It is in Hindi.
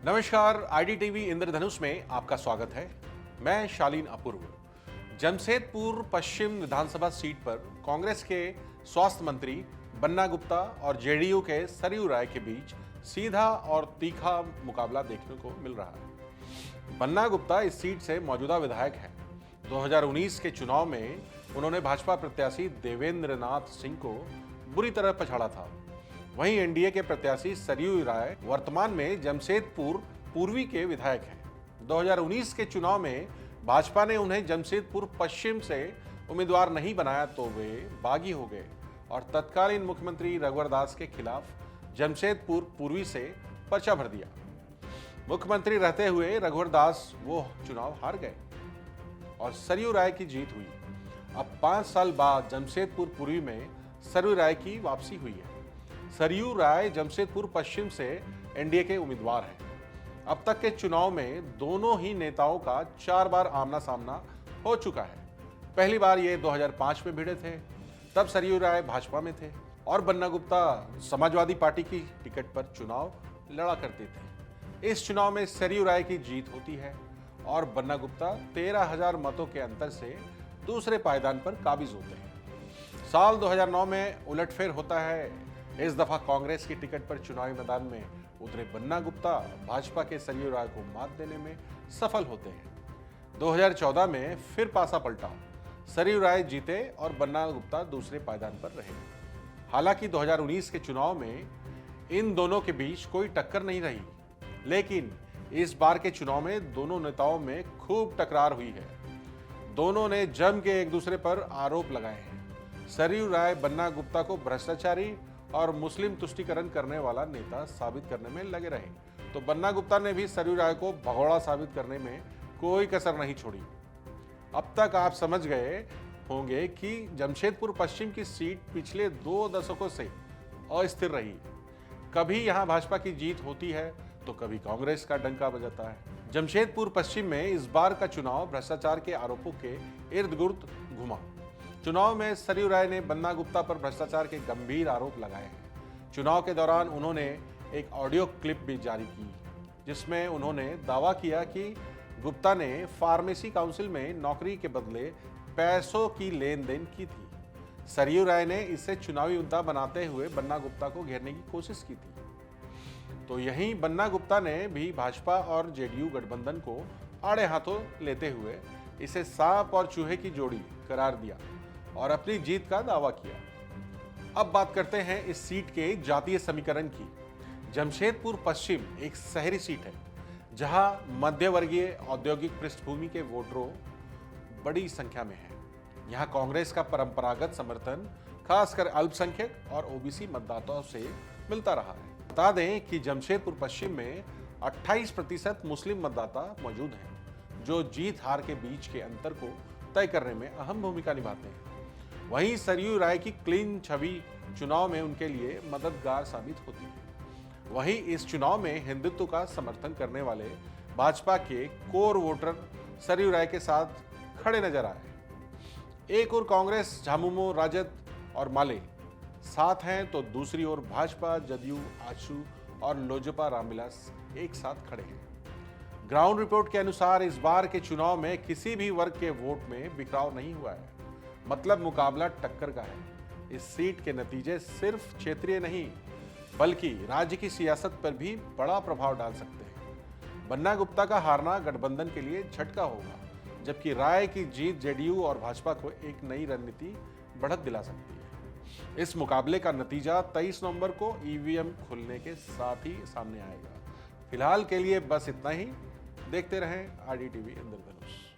नमस्कार, आईडीटीवी इंद्रधनुष में आपका स्वागत है। मैं शालीन अपूर्व। जमशेदपुर पश्चिम विधानसभा सीट पर कांग्रेस के स्वास्थ्य मंत्री बन्ना गुप्ता और जेडीयू के सरयू राय के बीच सीधा और तीखा मुकाबला देखने को मिल रहा है। बन्ना गुप्ता इस सीट से मौजूदा विधायक हैं। 2019 के चुनाव में उन्होंने भाजपा प्रत्याशी देवेंद्र नाथ सिंह को बुरी तरह पछाड़ा था। वहीं एनडीए के प्रत्याशी सरयू राय वर्तमान में जमशेदपुर पूर्वी के विधायक हैं। 2019 के चुनाव में भाजपा ने उन्हें जमशेदपुर पश्चिम से उम्मीदवार नहीं बनाया तो वे बागी हो गए और तत्कालीन मुख्यमंत्री रघुवर दास के खिलाफ जमशेदपुर पूर्वी से पर्चा भर दिया। मुख्यमंत्री रहते हुए रघुवर दास वो चुनाव हार गए और सरयू राय की जीत हुई। अब 5 साल बाद जमशेदपुर पूर्वी में सरयू राय की वापसी हुई है। सरयू राय जमशेदपुर पश्चिम से एनडीए के उम्मीदवार हैं। अब तक के चुनाव में दोनों ही नेताओं का 4 बार आमना सामना हो चुका है। पहली बार ये 2005 में भिड़े थे, तब सरयू राय भाजपा में थे और बन्ना गुप्ता समाजवादी पार्टी की टिकट पर चुनाव लड़ा करते थे। इस चुनाव में सरयू राय की जीत होती है और बन्ना गुप्ता 13,000 मतों के अंतर से दूसरे पायदान पर काबिज होते हैं। साल 2009 में उलटफेर होता है। इस दफा कांग्रेस की टिकट पर चुनावी मैदान में उतरे बन्ना गुप्ता भाजपा के सरयू राय को मात देने में सफल होते हैं। 2014 में फिर पासा पलटा, सरयू राय जीते और बन्ना गुप्ता दूसरे पायदान पर रहे। हालांकि 2019 के चुनाव में इन दोनों के बीच कोई टक्कर नहीं रही, लेकिन इस बार के चुनाव में दोनों नेताओं में खूब टकरार हुई है। दोनों ने जम के एक दूसरे पर आरोप लगाए हैं। सरयू राय बन्ना गुप्ता को भ्रष्टाचारी और मुस्लिम तुष्टीकरण करने वाला नेता साबित करने में लगे रहे, तो बन्ना गुप्ता ने भी सरयू राय को भगोड़ा साबित करने में कोई कसर नहीं छोड़ी। अब तक आप समझ गए होंगे कि जमशेदपुर पश्चिम की सीट पिछले 2 दशकों से अस्थिर रही। कभी यहां भाजपा की जीत होती है तो कभी कांग्रेस का डंका बजाता है। जमशेदपुर पश्चिम में इस बार का चुनाव भ्रष्टाचार के आरोपों के इर्द गिर्द घुमा। चुनाव में सरयू राय ने बन्ना गुप्ता पर भ्रष्टाचार के गंभीर आरोप लगाए हैं। चुनाव के दौरान उन्होंने एक ऑडियो क्लिप भी जारी की, जिसमें उन्होंने दावा किया कि गुप्ता ने फार्मेसी काउंसिल में नौकरी के बदले पैसों की लेन देन की थी। सरयू राय ने इसे चुनावी मुद्दा बनाते हुए बन्ना गुप्ता को घेरने की कोशिश की थी। तो यहीं बन्ना गुप्ता ने भी भाजपा और जेडीयू गठबंधन को आड़े हाथों लेते हुए इसे सांप और चूहे की जोड़ी करार दिया और अपनी जीत का दावा किया। अब बात करते हैं इस सीट के जातीय समीकरण की। जमशेदपुर पश्चिम एक शहरी सीट है, जहां मध्यवर्गीय औद्योगिक पृष्ठभूमि के वोटरों बड़ी संख्या में है। यहां कांग्रेस का परंपरागत समर्थन खासकर अल्पसंख्यक और ओबीसी मतदाताओं से मिलता रहा है। बता दें कि जमशेदपुर पश्चिम में 28% मुस्लिम मतदाता मौजूद हैं, जो जीत हार के बीच के अंतर को तय करने में अहम भूमिका निभाते हैं। वहीं सरयू राय की क्लीन छवि चुनाव में उनके लिए मददगार साबित होती है। वहीं इस चुनाव में हिंदुत्व का समर्थन करने वाले भाजपा के कोर वोटर सरयू राय के साथ खड़े नजर आए। एक ओर कांग्रेस, झामुमो, राजद और माले साथ हैं, तो दूसरी ओर भाजपा, जदयू, आजसू और लोजपा रामविलास एक साथ खड़े हैं। ग्राउंड रिपोर्ट के अनुसार इस बार के चुनाव में किसी भी वर्ग के वोट में बिखराव नहीं हुआ है, मतलब मुकाबला टक्कर का है। इस सीट के नतीजे सिर्फ क्षेत्रीय नहीं बल्कि राज्य की सियासत पर भी बड़ा प्रभाव डाल सकते हैं। बन्ना गुप्ता का हारना गठबंधन के लिए झटका होगा, जबकि राय की जीत जेडीयू और भाजपा को एक नई रणनीति बढ़त दिला सकती है। इस मुकाबले का नतीजा 23 नवंबर को ईवीएम खुलने के साथ ही सामने आएगा। फिलहाल के लिए बस इतना ही। देखते रहें आईडीटीवी इंद्रधनुष।